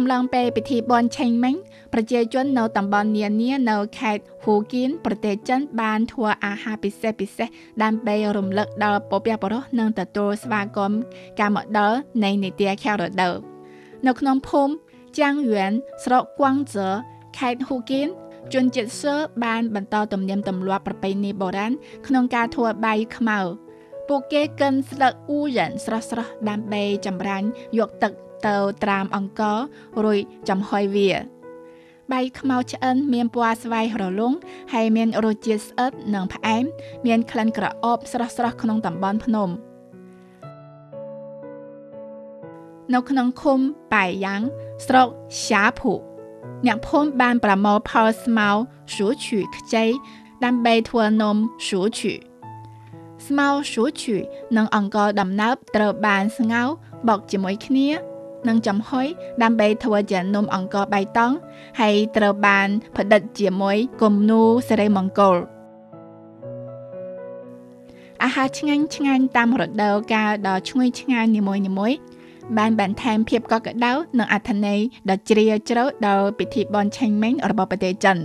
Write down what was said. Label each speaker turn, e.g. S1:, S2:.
S1: អំឡុងពេលពិធីបុណ្យឆេងម៉េងប្រជាជននៅតំបន់នានានៅខេត្តហ៊ូគីនប្រទេសចិនបានធ្វើអាហារពិសេសដើម្បីរំលឹកដល់បុព្វបុរសនិងទទួលស្វាគមន៍ការមកដល់នៃនីតិខែរដូវនៅក្នុងភូមិចាងយួនស្រុកគួងហ្សឺខេត្តហ៊ូគីនជនជាតិសឺបានបន្តទំនៀមទម្លាប់ប្រពៃណីបុរាណក្នុងការធ្វើបាយខ្មៅពួកគេកិនស្លឹកអ៊ូយ៉ានស្រស់ៗដើម្បីចម្រាញ់យកទឹកទៅត្រាំអង្កររួចចំហុយវាបាយខ្មៅឆ្អិនមានពណ៌ស្វាយរលុងហើយមានរសជាតិស្អិតនិងផ្អែមមានក្លិនក្រអូបស្រស់ៗក្នុងតំបន់ភ្នំនៅក្នុងឃុំប៉ែយ៉ាងស្រុកសាភូអ្នកភូមិបានប្រមូលផលស្មៅស៊ូឈឺខ្ចីដើម្បីធ្វើនំស៊ូឈឺស្មៅស៊ូឈឺនិងអង្ករដំណើបត្រូវបានស្ងោរបោកជាមួយគ្នានិងចំហុយដើម្បីធ្វើជានំអង្ករបៃតងហើយត្រូវបានផ្ដិតជាមួយគំនូរសិរីមង្គលអាហារឆ្ងាញ់តាមរដូវកាលដ៏ឈ្ងុយឆ្ងាញ់នីមួយៗបានបន្ថែមភាពកក់ក្ដៅនិងអត្ថន័យដ៏ជ្រាលជ្រៅដល់ពិធីបុណ្យឆេងម៉េងរបស់ប្រទេសចិន